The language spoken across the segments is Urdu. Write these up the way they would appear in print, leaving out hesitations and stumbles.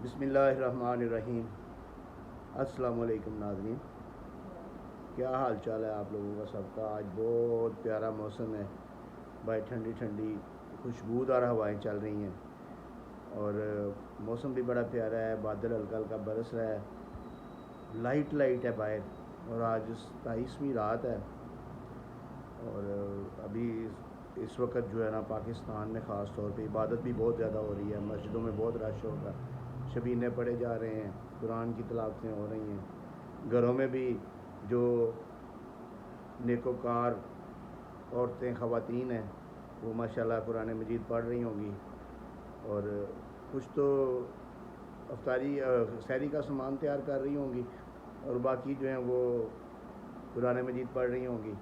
بسم اللہ الرحمن الرحیم۔ السلام علیکم ناظرین، کیا حال چال ہے آپ لوگوں کا سب کا؟ آج بہت پیارا موسم ہے بھائی، ٹھنڈی ٹھنڈی خوشبودار ہوائیں چل رہی ہیں اور موسم بھی بڑا پیارا ہے، بادل ہلکا ہلکا برس رہا ہے، لائٹ ہے باہر، اور آج 27ویں رات ہے اور ابھی اس وقت جو ہے نا پاکستان میں خاص طور پہ عبادت بھی بہت زیادہ ہو رہی ہے، مسجدوں میں بہت رش ہوگا، شبینے پڑھے جا رہے ہیں، قرآن کی تلاوتیں ہو رہی ہیں، گھروں میں بھی جو نیکوکار عورتیں خواتین ہیں وہ ماشاءاللہ قرآن مجید پڑھ رہی ہوں گی، اور کچھ تو افطاری سحری کا سامان تیار کر رہی ہوں گی، اور باقی جو ہیں وہ قرآن مجید پڑھ رہی ہوں گی۔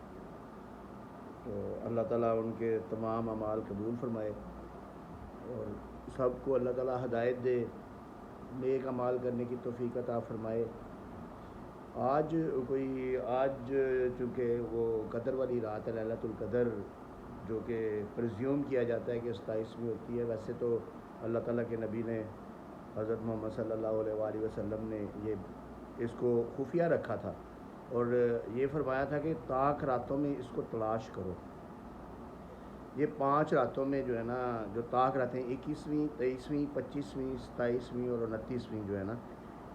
تو اللہ تعالیٰ ان کے تمام اعمال قبول فرمائے اور سب کو اللہ تعالیٰ ہدایت دے، نیک اعمال کرنے کی توفیق عطا فرمائے۔ آج چونکہ وہ قدر والی رات ہے، لیلۃ القدر، جو کہ پرزیوم کیا جاتا ہے کہ 27ویں ہوتی ہے، ویسے تو اللہ تعالیٰ کے نبی نے حضرت محمد صلی اللہ علیہ وآلہ وسلم نے اس کو خفیہ رکھا تھا اور یہ فرمایا تھا کہ طاق راتوں میں اس کو تلاش کرو۔ یہ 5 راتوں میں جو ہے نا، جو طاق راتیں 21ویں 23ویں 25ویں 27ویں اور 29ویں جو ہے نا،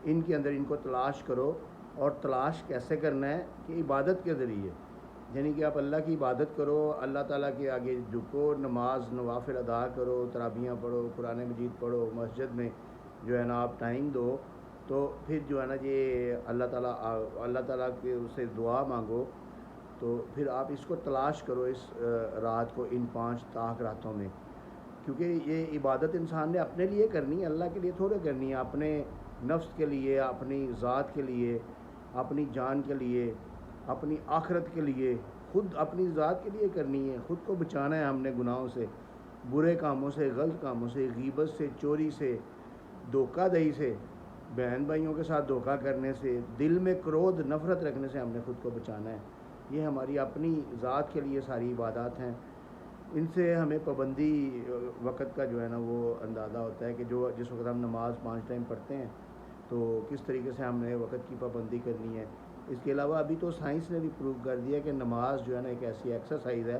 ان کے اندر ان کو تلاش کرو۔ اور تلاش کیسے کرنا ہے کہ عبادت کے ذریعے، یعنی کہ آپ اللہ کی عبادت کرو، اللہ تعالیٰ کے آگے جھکو، نماز نوافل ادا کرو، تراویحیں پڑھو، قرآن مجید پڑھو، مسجد میں جو ہے نا آپ ٹائم دو، تو پھر جو ہے نا یہ اللہ تعالیٰ کے اسے دعا مانگو، تو پھر آپ اس کو تلاش کرو اس رات کو، ان 5 طاق راتوں میں، کیونکہ یہ عبادت انسان نے اپنے لیے کرنی ہے، اللہ کے لیے تھوڑے کرنی ہے، اپنے نفس کے لیے، اپنی ذات کے لیے، اپنی جان کے لیے، اپنی آخرت کے لیے، خود اپنی ذات کے لیے کرنی ہے، خود کو بچانا ہے ہم نے گناہوں سے، برے کاموں سے، غلط کاموں سے، غیبت سے، چوری سے، دھوکہ دہی سے، بہن بھائیوں کے ساتھ دھوکہ کرنے سے، دل میں کرودھ نفرت رکھنے سے ہم نے خود کو بچانا ہے۔ یہ ہماری اپنی ذات کے لیے ساری عبادات ہیں، ان سے ہمیں پابندی وقت کا جو ہے نا وہ اندازہ ہوتا ہے کہ جس وقت ہم نماز 5 ٹائم پڑھتے ہیں تو کس طریقے سے ہم نے وقت کی پابندی کرنی ہے۔ اس کے علاوہ ابھی تو سائنس نے بھی پروو کر دیا کہ نماز جو ہے نا ایک ایسی ایکسرسائز ہے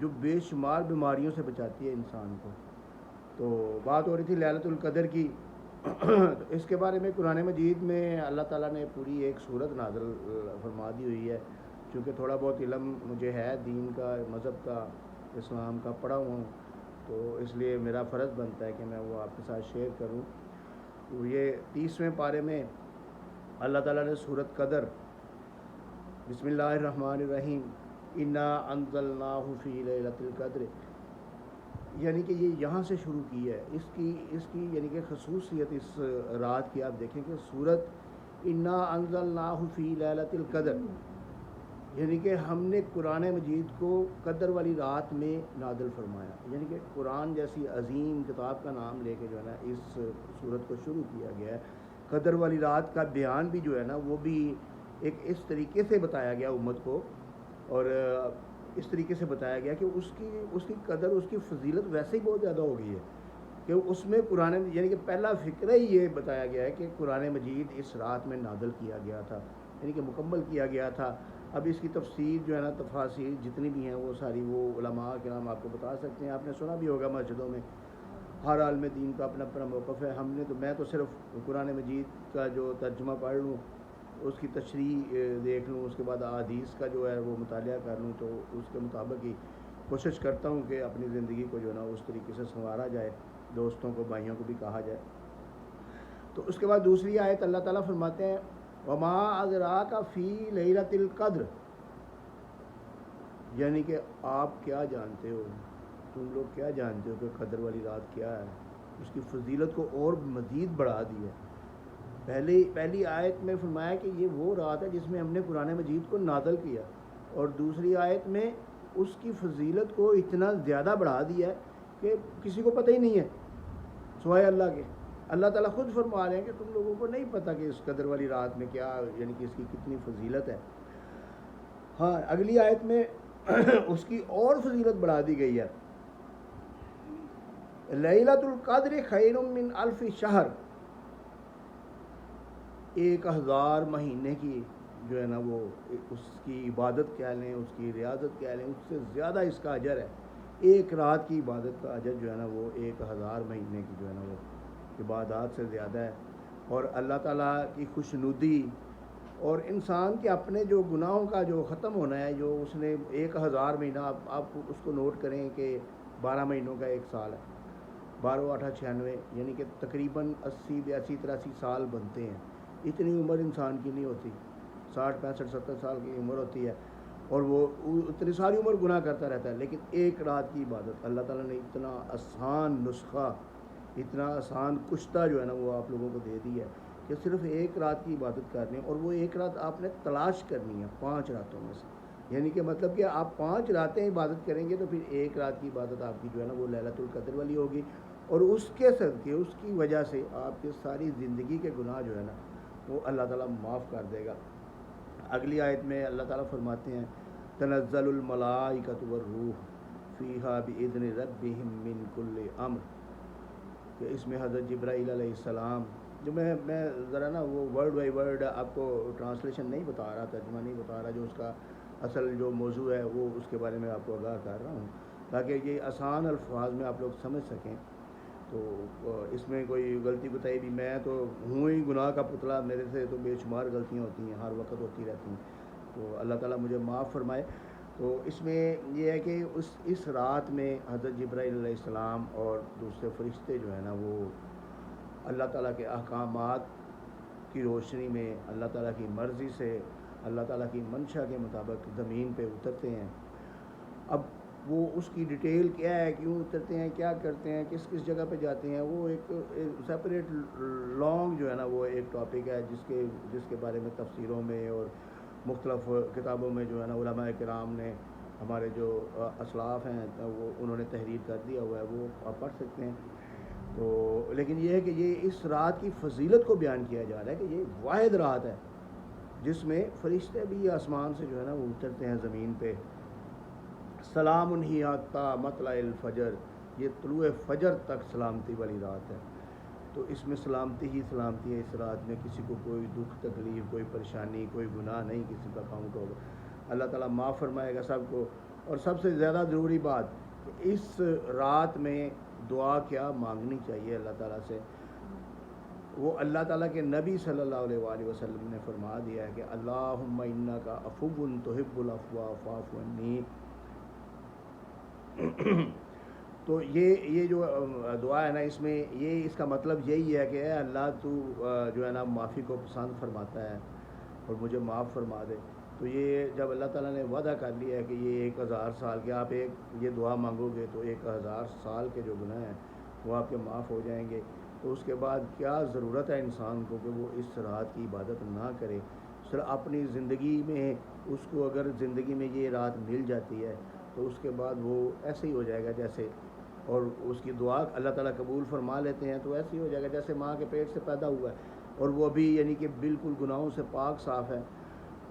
جو بے شمار بیماریوں سے بچاتی ہے انسان کو۔ تو بات ہو رہی تھی لیلۃ القدر کی، اس کے بارے میں قرآن مجید میں اللہ تعالیٰ نے پوری ایک سورت نازل فرما دی ہوئی ہے۔ چونکہ تھوڑا بہت علم مجھے ہے دین کا، مذہب کا، اسلام کا، پڑھا ہوں، تو اس لیے میرا فرض بنتا ہے کہ میں وہ آپ کے ساتھ شیئر کروں۔ تو یہ 30ویں پارے میں اللہ تعالیٰ نے سورت قدر، بسم اللہ الرحمن الرحیم، انا انزلناہ فی لیلۃ القدر، یعنی کہ یہ یہاں سے شروع کی ہے۔ اس کی یعنی کہ خصوصیت اس رات کی آپ دیکھیں کہ سورت انا انزلناہ فی لیلۃ القدر، یعنی کہ ہم نے قرآن مجید کو قدر والی رات میں نازل فرمایا، یعنی کہ قرآن جیسی عظیم کتاب کا نام لے کے جو ہے نا اس سورت کو شروع کیا گیا ہے۔ قدر والی رات کا بیان بھی جو ہے نا وہ بھی ایک اس طریقے سے بتایا گیا امت کو، اور اس طریقے سے بتایا گیا کہ اس کی قدر، اس کی فضیلت ویسے ہی بہت زیادہ ہو گئی ہے کہ اس میں قرآن، یعنی کہ پہلا فقرہ ہی یہ بتایا گیا ہے کہ قرآن مجید اس رات میں نازل کیا گیا تھا، یعنی کہ مکمل کیا گیا تھا۔ اب اس کی تفسیر جو ہے نا، تفاسیر جتنی بھی ہیں وہ ساری وہ علماء کرام آپ کو بتا سکتے ہیں، آپ نے سنا بھی ہوگا مسجدوں میں، ہر عالم دین کا اپنا اپنا موقف ہے۔ میں تو صرف قرآن مجید کا جو ترجمہ پڑھ لوں، اس کی تشریح دیکھ لوں، اس کے بعد احادیث کا جو ہے وہ مطالعہ کر لوں، تو اس کے مطابق ہی کوشش کرتا ہوں کہ اپنی زندگی کو جو ہے نا اس طریقے سے سنوارا جائے، دوستوں کو، بھائیوں کو بھی کہا جائے۔ تو اس کے بعد دوسری آیت اللہ تعالیٰ فرماتے ہیں وما ادراک فی لیلۃ القدر، یعنی کہ آپ کیا جانتے ہو، تم لوگ کیا جانتے ہو کہ قدر والی رات کیا ہے۔ اس کی فضیلت کو اور مزید بڑھا دی ہے۔ پہلی آیت میں فرمایا کہ یہ وہ رات ہے جس میں ہم نے قرآن مجید کو نازل کیا، اور دوسری آیت میں اس کی فضیلت کو اتنا زیادہ بڑھا دیا ہے کہ کسی کو پتہ ہی نہیں ہے سوائے اللہ کے۔ اللہ تعالیٰ خود فرما رہے ہیں کہ تم لوگوں کو نہیں پتہ کہ اس قدر والی رات میں کیا، یعنی کہ اس کی کتنی فضیلت ہے۔ ہاں، اگلی آیت میں اس کی اور فضیلت بڑھا دی گئی ہے، لیلۃ القدر خیر من الف شہر، 1000 مہینے کی جو ہے نا وہ اس کی عبادت کہہ لیں، اس کی ریاضت کہہ لیں، اس سے زیادہ اس کا اجر ہے. ایک رات کی عبادت کا اجر جو ہے نا وہ 1000 مہینے کی جو ہے نا وہ عبادات سے زیادہ ہے. اور اللہ تعالیٰ کی خوشنودی اور انسان کے اپنے جو گناہوں کا جو ختم ہونا ہے، جو اس نے 1000 مہینہ، آپ اس کو نوٹ کریں کہ 12 مہینوں کا ایک سال ہے، 12 8 96، یعنی کہ تقریباً 80 82 83 سال بنتے ہیں. اتنی عمر انسان کی نہیں ہوتی، 60 65 70 سال کی عمر ہوتی ہے، اور وہ اتنی ساری عمر گناہ کرتا رہتا ہے. لیکن ایک رات کی عبادت اللہ تعالیٰ نے اتنا آسان نسخہ، اتنا آسان کشتہ جو ہے نا وہ آپ لوگوں کو دے دی ہے کہ صرف ایک رات کی عبادت کرنی ہے، اور وہ ایک رات آپ نے تلاش کرنی ہے 5 راتوں میں سے. یعنی کہ مطلب کہ آپ 5 راتیں عبادت کریں گے تو پھر ایک رات کی عبادت آپ کی جو ہے نا وہ لیلۃ القدر والی ہوگی، اور اس کے صدقے، اس کی وجہ سے آپ کی ساری زندگی کے گناہ جو ہے نا وہ اللہ تعالیٰ معاف کر دے گا. اگلی آیت میں اللہ تعالیٰ فرماتے ہیں تنزل الملائکۃ والروح فیہا بإذن ربہم من کل امر، کہ اس میں حضرت جبرائیل علیہ السلام، جو میں ذرا نا وہ ورڈ بائی ورڈ آپ کو ٹرانسلیشن نہیں بتا رہا، ترجمہ نہیں بتا رہا، جو اس کا اصل جو موضوع ہے وہ اس کے بارے میں آپ کو آگاہ کر رہا ہوں تاکہ یہ آسان الفاظ میں آپ لوگ سمجھ سکیں. تو اس میں کوئی غلطی بتائی بھی، میں تو ہوں ہی گناہ کا پتلا، میرے سے تو بے شمار غلطیاں ہوتی ہیں، ہر وقت ہوتی رہتی ہیں، تو اللہ تعالیٰ مجھے معاف فرمائے. تو اس میں یہ ہے کہ اس رات میں حضرت جبرائیل علیہ السلام اور دوسرے فرشتے جو ہیں نا وہ اللہ تعالیٰ کے احکامات کی روشنی میں، اللہ تعالیٰ کی مرضی سے، اللہ تعالیٰ کی منشا کے مطابق زمین پہ اترتے ہیں. اب وہ اس کی ڈیٹیل کیا ہے، کیوں اترتے ہیں، کیا کرتے ہیں، کس کس جگہ پہ جاتے ہیں، وہ ایک سپریٹ لانگ جو ہے نا وہ ایک ٹاپک ہے جس کے بارے میں تفسیروں میں اور مختلف کتابوں میں جو ہے نا علماء کرام نے، ہمارے جو اسلاف ہیں وہ انہوں نے تحریر کر دیا ہوا ہے، وہ آپ پڑھ سکتے ہیں. تو لیکن یہ ہے کہ یہ اس رات کی فضیلت کو بیان کیا جا رہا ہے کہ یہ واحد رات ہے جس میں فرشتے بھی آسمان سے جو ہے نا وہ اترتے ہیں زمین پہ. سلام ہی حتی مطلع الفجر، یہ طلوع فجر تک سلامتی والی رات ہے. تو اس میں سلامتی ہی سلامتی ہے. اس رات میں کسی کو کوئی دکھ تکلیف، کوئی پریشانی، کوئی گناہ نہیں کسی کا کاؤنٹ ہوگا. اللہ تعالیٰ معاف فرمائے گا سب کو. اور سب سے زیادہ ضروری بات کہ اس رات میں دعا کیا مانگنی چاہیے اللہ تعالیٰ سے، وہ اللہ تعالیٰ کے نبی صلی اللہ علیہ وآلہ وسلم نے فرما دیا ہے کہ اللہم انک عفو تحب العفو فاعف عنی. تو یہ جو دعا ہے نا، اس میں اس کا مطلب یہی ہے کہ اے اللہ تو جو ہے نا معافی کو پسند فرماتا ہے اور مجھے معاف فرما دے. تو یہ جب اللہ تعالیٰ نے وعدہ کر لیا ہے کہ یہ 1000 سال کے آپ یہ دعا مانگو گے تو 1000 سال کے جو گناہ ہیں وہ آپ کے معاف ہو جائیں گے. تو اس کے بعد کیا ضرورت ہے انسان کو کہ وہ اس رات کی عبادت نہ کرے. صرف اپنی زندگی میں اس کو اگر زندگی میں یہ رات مل جاتی ہے تو اس کے بعد وہ ایسے ہی ہو جائے گا جیسے، اور اس کی دعا اللہ تعالیٰ قبول فرما لیتے ہیں تو ایسے ہی ہو جائے گا جیسے ماں کے پیٹ سے پیدا ہوا ہے اور وہ ابھی یعنی کہ بالکل گناہوں سے پاک صاف ہے.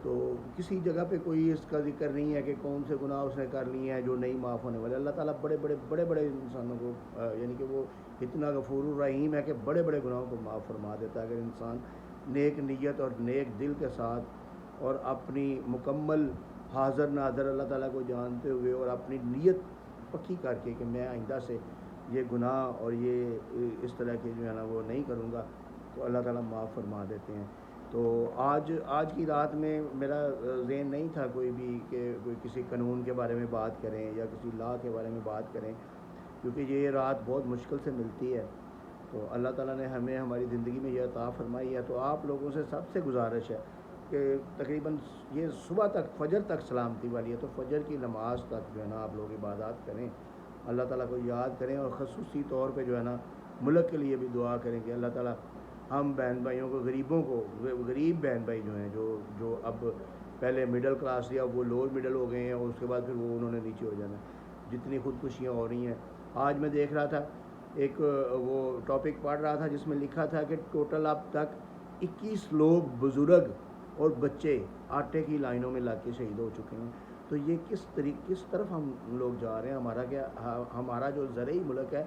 تو کسی جگہ پہ کوئی اس کا ذکر نہیں ہے کہ کون سے گناہ اس نے کر لیے ہیں جو نہیں معاف ہونے والے. اللہ تعالیٰ بڑے بڑے انسانوں کو یعنی کہ وہ اتنا غفور الرحیم ہے کہ بڑے بڑے گناہوں کو معاف فرما دیتا ہے اگر انسان نیک نیت اور نیک دل کے ساتھ اور اپنی مکمل حاضر ناظر اللہ تعالیٰ کو جانتے ہوئے اور اپنی نیت پکی کر کے کہ میں آئندہ سے یہ گناہ اور یہ اس طرح کے جو ہے نا وہ نہیں کروں گا، تو اللہ تعالیٰ معاف فرما دیتے ہیں. تو آج کی رات میں میرا ذہن نہیں تھا کوئی بھی کہ کوئی کسی قانون کے بارے میں بات کریں یا کسی لا کے بارے میں بات کریں، کیونکہ یہ رات بہت مشکل سے ملتی ہے. تو اللہ تعالیٰ نے ہمیں ہماری زندگی میں یہ عطا فرمائی ہے. تو آپ لوگوں سے سب سے گزارش ہے کہ تقریباً یہ صبح تک فجر تک سلامتی والی ہے، تو فجر کی نماز تک جو ہے نا آپ لوگ عبادات کریں، اللہ تعالیٰ کو یاد کریں، اور خصوصی طور پہ جو ہے نا ملک کے لیے بھی دعا کریں کہ اللہ تعالیٰ ہم بہن بھائیوں کو، غریبوں کو، غریب بہن بھائی جو ہیں جو اب پہلے مڈل کلاس یا وہ لوور مڈل ہو گئے ہیں اور اس کے بعد پھر وہ انہوں نے نیچے ہو جانا ہے، جتنی خودکشیاں ہو رہی ہیں. آج میں دیکھ رہا تھا ایک وہ ٹاپک پڑھ رہا تھا جس میں لکھا تھا کہ ٹوٹل اب تک 21 لوگ بزرگ اور بچے آٹے کی لائنوں میں لگ کے شہید ہو چکے ہیں. تو یہ کس طرف ہم لوگ جا رہے ہیں. ہمارا جو زرعی ملک ہے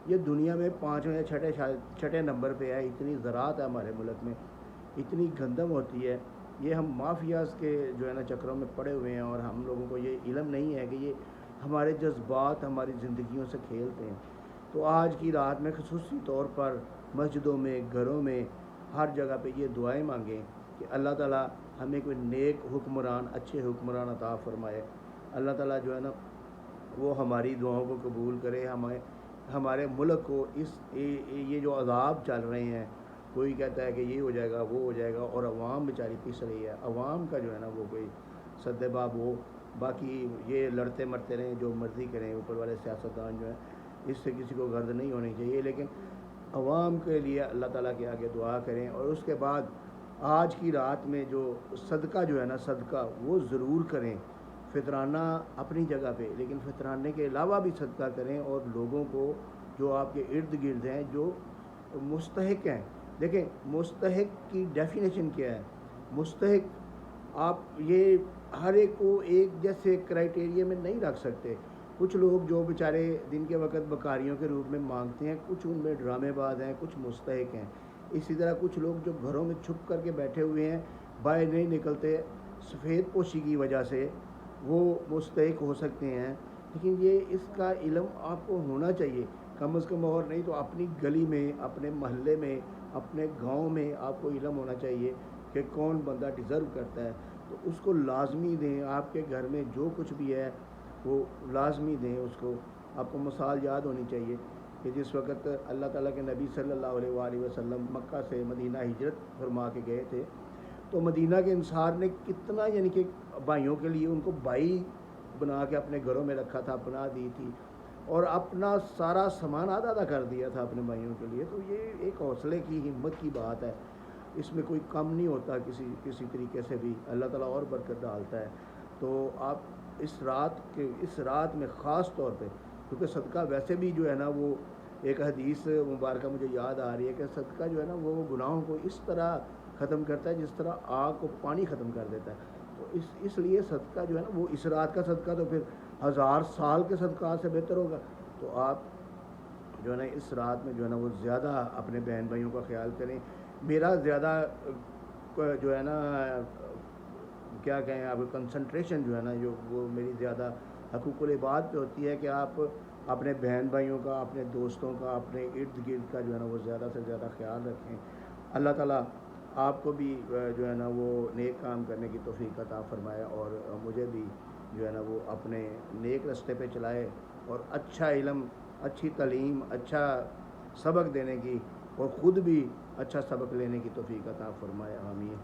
یہ دنیا میں 5ویں یا 6 نمبر پہ ہے. اتنی زراعت ہے ہمارے ملک میں اتنی گندم ہوتی ہے. یہ ہم مافیاز کے جو ہے نا چکروں میں پڑے ہوئے ہیں اور ہم لوگوں کو یہ علم نہیں ہے کہ یہ ہمارے جذبات ہماری زندگیوں سے کھیلتے ہیں. تو آج کی رات میں خصوصی طور پر مسجدوں میں, گھروں میں, ہر جگہ پہ یہ دعائیں مانگیں کہ اللہ تعالیٰ ہمیں کوئی نیک حکمران, اچھے حکمران عطا فرمائے. اللہ تعالیٰ جو ہے نا وہ ہماری دعاؤں کو قبول کرے. ہمارے ملک کو یہ جو عذاب چل رہے ہیں, کوئی کہتا ہے کہ یہ ہو جائے گا, وہ ہو جائے گا, اور عوام بیچاری پس رہی ہے. عوام کا جو ہے نا وہ کوئی سد باب ہو. باقی یہ لڑتے مرتے رہیں, جو مرضی کریں, اوپر والے سیاستدان جو ہیں اس سے کسی کو غرض نہیں ہونی چاہیے, لیکن عوام کے لیے اللہ تعالیٰ کے آگے دعا کریں. اور اس کے بعد آج کی رات میں جو صدقہ جو ہے نا, صدقہ وہ ضرور کریں. فطرانہ اپنی جگہ پہ, لیکن فطرانے کے علاوہ بھی صدقہ کریں. اور لوگوں کو جو آپ کے ارد گرد ہیں جو مستحق ہیں, دیکھیں مستحق کی ڈیفینیشن کیا ہے. مستحق آپ یہ ہر ایک کو ایک جیسے کرائٹیریا میں نہیں رکھ سکتے. کچھ لوگ جو بیچارے دن کے وقت بکاریوں کے روپ میں مانگتے ہیں, کچھ ان میں ڈرامے باز ہیں, کچھ مستحق ہیں. اسی طرح کچھ لوگ جو گھروں میں چھپ کر کے بیٹھے ہوئے ہیں, باہر نہیں نکلتے, سفید پوشی کی وجہ سے وہ مستحق ہو سکتے ہیں. لیکن یہ اس کا علم آپ کو ہونا چاہیے کم از کم, اور نہیں تو اپنی گلی میں, اپنے محلے میں, اپنے گاؤں میں آپ کو علم ہونا چاہیے کہ کون بندہ ڈیزرو کرتا ہے. تو اس کو لازمی دیں. آپ کے گھر میں جو کچھ بھی ہے وہ لازمی دیں اس کو. آپ کو مثال یاد ہونی چاہیے کہ جس وقت اللہ تعالیٰ کے نبی صلی اللہ علیہ وآلہ وسلم مکہ سے مدینہ ہجرت فرما کے گئے تھے, تو مدینہ کے انصار نے کتنا یعنی کہ بھائیوں کے لیے ان کو بھائی بنا کے اپنے گھروں میں رکھا تھا, پناہ دی تھی, اور اپنا سارا سامان آدھا کر دیا تھا اپنے بھائیوں کے لیے. تو یہ ایک حوصلے کی, ہمت کی بات ہے. اس میں کوئی کم نہیں ہوتا کسی طریقے سے بھی. اللہ تعالیٰ اور برکت ڈالتا ہے. تو آپ اس رات میں خاص طور پہ, کیونکہ صدقہ ویسے بھی جو ہے نا وہ ایک حدیث مبارکہ مجھے یاد آ رہی ہے کہ صدقہ جو ہے نا وہ گناہوں کو اس طرح ختم کرتا ہے جس طرح آگ کو پانی ختم کر دیتا ہے. تو اس لیے صدقہ جو ہے نا وہ اس رات کا صدقہ تو پھر 1000 سال کے صدقات سے بہتر ہوگا. تو آپ جو ہے نا اس رات میں جو ہے نا وہ زیادہ اپنے بہن بھائیوں کا خیال کریں. میرا زیادہ جو ہے نا کیا کہیں آپ, کنسنٹریشن جو ہے نا جو وہ میری زیادہ حقوق العباد پہ ہوتی ہے کہ آپ اپنے بہن بھائیوں کا, اپنے دوستوں کا, اپنے ارد گرد کا جو ہے نا وہ زیادہ سے زیادہ خیال رکھیں. اللہ تعالیٰ آپ کو بھی جو ہے نا وہ نیک کام کرنے کی توفیق عطا فرمائے, اور مجھے بھی جو ہے نا وہ اپنے نیک راستے پہ چلائے, اور اچھا علم, اچھی تعلیم, اچھا سبق دینے کی, اور خود بھی اچھا سبق لینے کی توفیق عطا فرمائے. آمین.